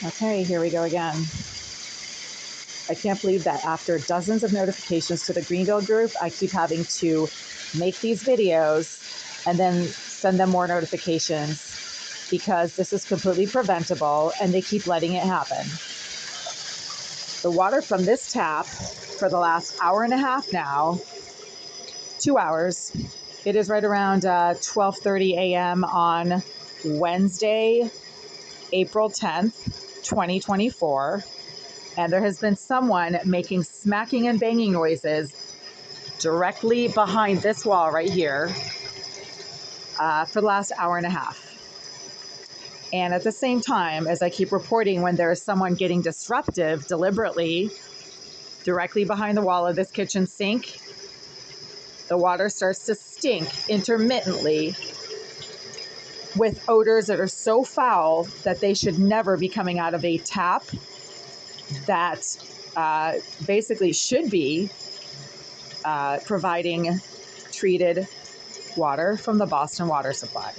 Okay, here we go again. I can't believe that after dozens of notifications to the Greenville group, I keep having to make these videos and then send them more notifications because this is completely preventable and they keep letting it happen. The water from this tap for the last hour and a half now, 2 hours, it is right around 12:30 a.m. on Wednesday, April 10th, 2024. And there has been someone making smacking and banging noises directly behind this wall right here for the last hour and a half. And at the same time, as I keep reporting, when there is someone getting disruptive deliberately directly behind the wall of this kitchen sink, the water starts to stink intermittently with odors that are so foul that they should never be coming out of a tap that basically should be providing treated water from the Boston water supply.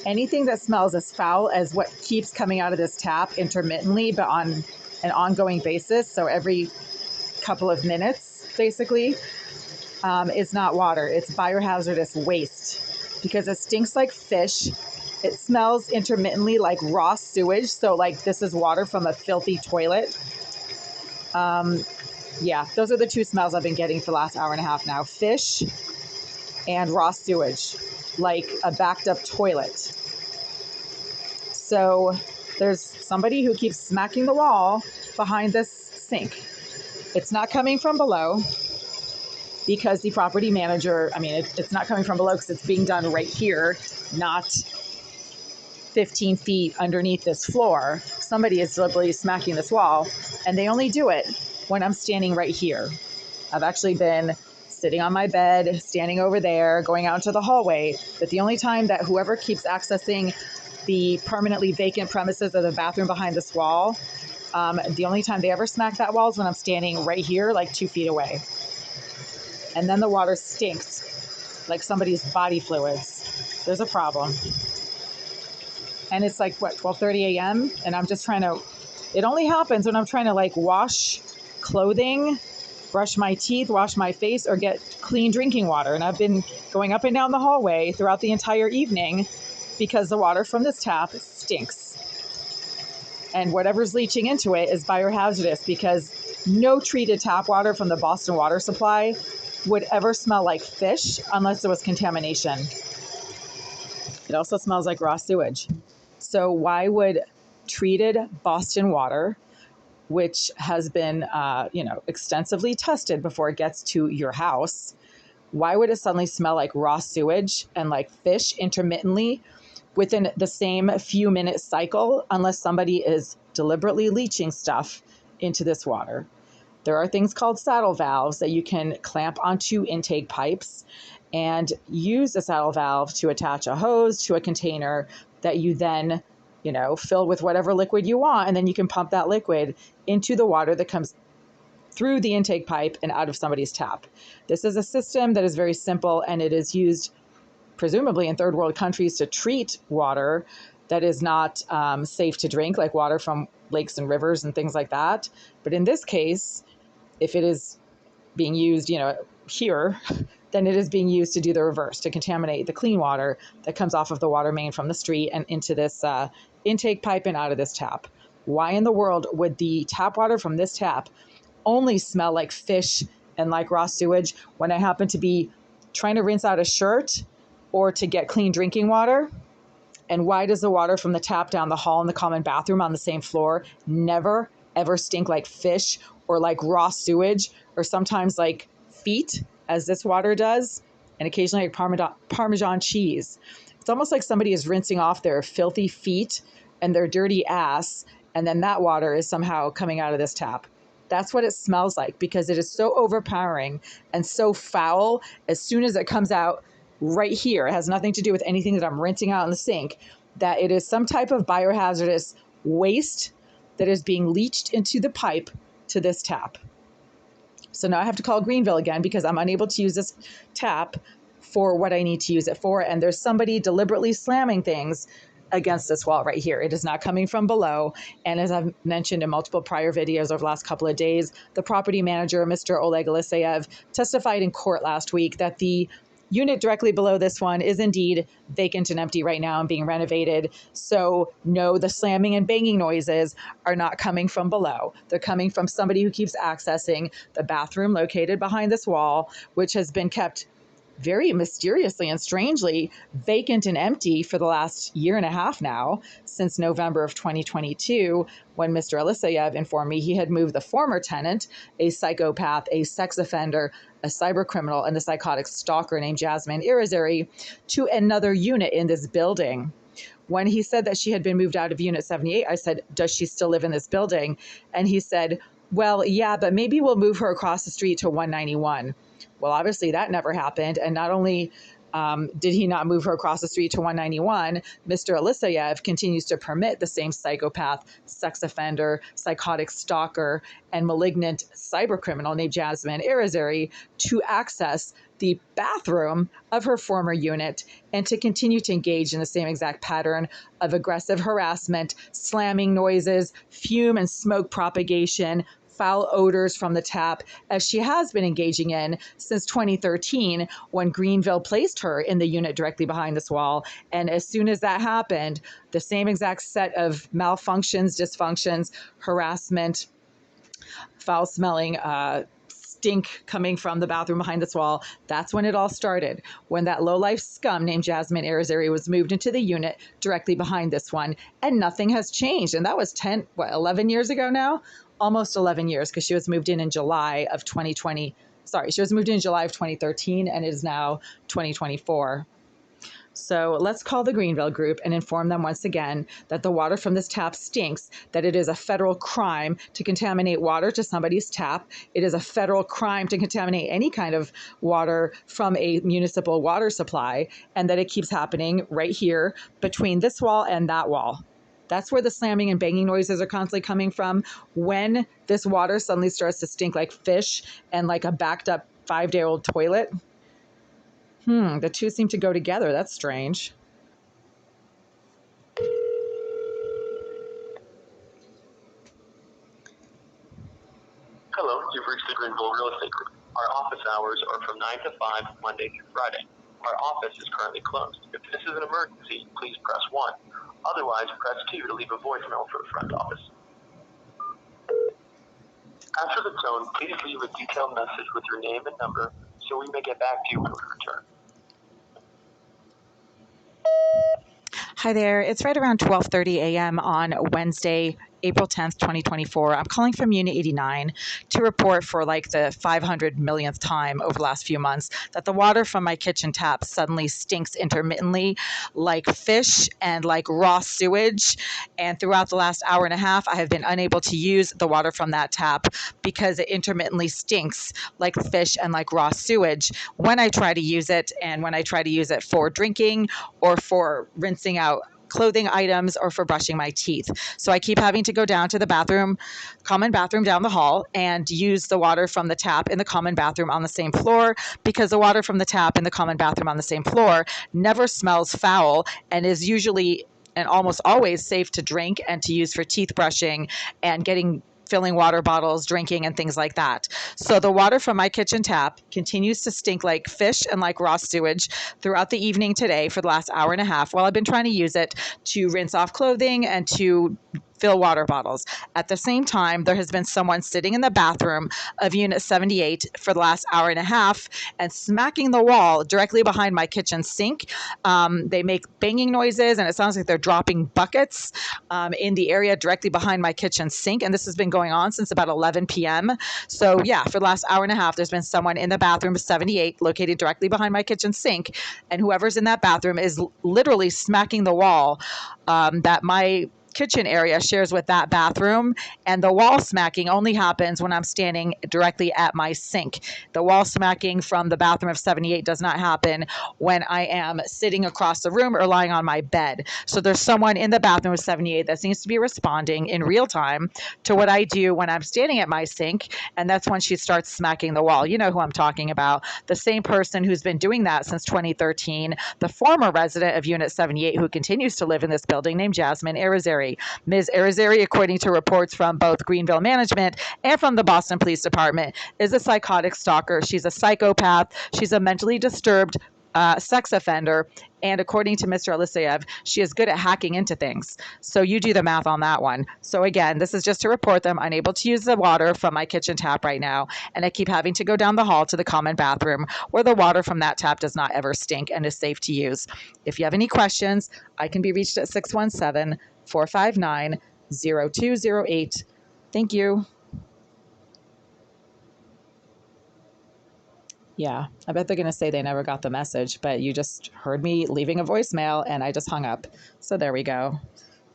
Anything that smells as foul as what keeps coming out of this tap intermittently, but on an ongoing basis, so every couple of minutes, basically, is not water. It's biohazardous waste because it stinks like fish. It smells intermittently like raw sewage. So like this is water from a filthy toilet. Yeah, those are the two smells I've been getting for the last hour and a half now. Fish and raw sewage, like a backed up toilet. So there's somebody who keeps smacking the wall behind this sink. It's not coming from below because the property manager, it's not coming from below because it's being done right here, not 15 feet underneath this floor. Somebody is deliberately smacking this wall, and they only do it when I'm standing right here. I've actually been sitting on my bed, standing over there, going out into the hallway. But the only time that whoever keeps accessing the permanently vacant premises of the bathroom behind this wall, the only time they ever smack that wall is when I'm standing right here, like 2 feet away. And then the water stinks like somebody's body fluids. There's a problem. And it's like, 12:30 a.m. And I'm just trying to, it only happens when I'm trying to like wash clothing, brush my teeth, wash my face, or get clean drinking water. And I've been going up and down the hallway throughout the entire evening because the water from this tap stinks. And whatever's leaching into it is biohazardous because no treated tap water from the Boston water supply would ever smell like fish unless there was contamination. It also smells like raw sewage. So why would treated Boston water, which has been, extensively tested before it gets to your house, why would it suddenly smell like raw sewage and like fish intermittently within the same few minute cycle unless somebody is deliberately leaching stuff into this water? There are things called saddle valves that you can clamp onto intake pipes and use a saddle valve to attach a hose to a container that you then, fill with whatever liquid you want. And then you can pump that liquid into the water that comes through the intake pipe and out of somebody's tap. This is a system that is very simple, and it is used presumably in third world countries to treat water that is not safe to drink, like water from lakes and rivers and things like that. But in this case, if it is being used, here, then it is being used to do the reverse, to contaminate the clean water that comes off of the water main from the street and into this intake pipe and out of this tap. Why in the world would the tap water from this tap only smell like fish and like raw sewage when I happen to be trying to rinse out a shirt or to get clean drinking water? And why does the water from the tap down the hall in the common bathroom on the same floor never, ever stink like fish or like raw sewage or sometimes like feet, as this water does, and occasionally like Parmesan cheese? It's almost like somebody is rinsing off their filthy feet and their dirty ass, and then that water is somehow coming out of this tap. That's what it smells like because it is so overpowering and so foul as soon as it comes out right here. It has nothing to do with anything that I'm rinsing out in the sink, that it is some type of biohazardous waste that is being leached into the pipe to this tap. So now I have to call Greenville again because I'm unable to use this tap for what I need to use it for. And there's somebody deliberately slamming things against this wall right here. It is not coming from below. And as I've mentioned in multiple prior videos over the last couple of days, the property manager, Mr. Oleg Aliseyev, testified in court last week that the unit directly below this one is indeed vacant and empty right now and being renovated. So no, the slamming and banging noises are not coming from below. They're coming from somebody who keeps accessing the bathroom located behind this wall, which has been kept very mysteriously and strangely vacant and empty for the last year and a half now, since November of 2022, when Mr. Aliseyev informed me he had moved the former tenant, a psychopath, a sex offender, a cyber criminal, and a psychotic stalker named Jasmine Irizarry, to another unit in this building. When he said that she had been moved out of Unit 78, I said, does she still live in this building? And he said, well, yeah, but maybe we'll move her across the street to 191. Well, obviously that never happened. And not only did he not move her across the street to 191, Mr. Aliseyev continues to permit the same psychopath, sex offender, psychotic stalker, and malignant cyber criminal named Jasmine Irizarry to access the bathroom of her former unit and to continue to engage in the same exact pattern of aggressive harassment, slamming noises, fume and smoke propagation, foul odors from the tap, as she has been engaging in since 2013 when Greenville placed her in the unit directly behind this wall. And as soon as that happened, the same exact set of malfunctions, dysfunctions, harassment, foul smelling, stink coming from the bathroom behind this wall. That's when it all started, when that low-life scum named Jasmine Irizarry was moved into the unit directly behind this one, and nothing has changed. And that was 11 years ago now? Almost 11 years, because she was moved in July of 2020. Sorry, she was moved in July of 2013, and it is now 2024. So let's call the Greenville group and inform them once again that the water from this tap stinks, that it is a federal crime to contaminate water to somebody's tap. It is a federal crime to contaminate any kind of water from a municipal water supply, and that it keeps happening right here between this wall and that wall. That's where the slamming and banging noises are constantly coming from. When this water suddenly starts to stink like fish and like a backed up 5-day-old toilet. The two seem to go together. That's strange. Hello, you've reached the Greenville Real Estate Group. Our office hours are from 9 to 5, Monday through Friday. Our office is currently closed. If this is an emergency, please press 1. Otherwise, press 2 to leave a voicemail for the front office. After the tone, please leave a detailed message with your name and number so we may get back to you when we return. Hi there. It's right around 12:30 a.m. on Wednesday, April 10th, 2024. I'm calling from Unit 89 to report for like the 500 millionth time over the last few months that the water from my kitchen tap suddenly stinks intermittently like fish and like raw sewage. And throughout the last hour and a half, I have been unable to use the water from that tap because it intermittently stinks like fish and like raw sewage when I try to use it, and when I try to use it for drinking or for rinsing out clothing items or for brushing my teeth. So I keep having to go down to the bathroom, common bathroom down the hall, and use the water from the tap in the common bathroom on the same floor, because the water from the tap in the common bathroom on the same floor never smells foul and is usually and almost always safe to drink and to use for teeth brushing and filling water bottles, drinking, and things like that. So the water from my kitchen tap continues to stink like fish and like raw sewage throughout the evening today for the last hour and a half while I've been trying to use it to rinse off clothing and to fill water bottles. At the same time, there has been someone sitting in the bathroom of Unit 78 for the last hour and a half and smacking the wall directly behind my kitchen sink. They make banging noises, and it sounds like they're dropping buckets in the area directly behind my kitchen sink. And this has been going on since about 11 p.m. So yeah, for the last hour and a half, there's been someone in the bathroom of 78 located directly behind my kitchen sink. And whoever's in that bathroom is literally smacking the wall that my kitchen area shares with that bathroom, and the wall smacking only happens when I'm standing directly at my sink. The wall smacking from the bathroom of 78 does not happen when I am sitting across the room or lying on my bed. So there's someone in the bathroom of 78 that seems to be responding in real time to what I do when I'm standing at my sink, and that's when she starts smacking the wall. You know who I'm talking about. The same person who's been doing that since 2013, the former resident of Unit 78 who continues to live in this building, named Jasmine Arizari. Ms. Arizari, according to reports from both Greenville management and from the Boston Police Department, is a psychotic stalker. She's a psychopath. She's a mentally disturbed sex offender. And according to Mr. Aliseyev, she is good at hacking into things. So you do the math on that one. So again, this is just to report that I'm unable to use the water from my kitchen tap right now. And I keep having to go down the hall to the common bathroom where the water from that tap does not ever stink and is safe to use. If you have any questions, I can be reached at 617-459-0208. Thank you. Yeah, I bet they're going to say they never got the message, but you just heard me leaving a voicemail and I just hung up. So there we go.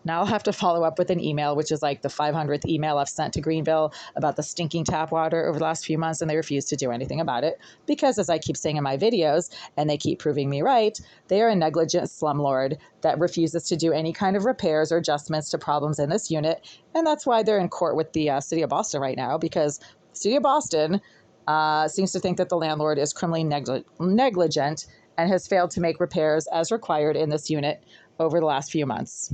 Now I'll have to follow up with an email, which is like the 500th email I've sent to Greenville about the stinking tap water over the last few months, and they refuse to do anything about it because, as I keep saying in my videos, and they keep proving me right, they are a negligent slumlord that refuses to do any kind of repairs or adjustments to problems in this unit, and that's why they're in court with the City of Boston right now, because the City of Boston seems to think that the landlord is criminally negligent and has failed to make repairs as required in this unit over the last few months.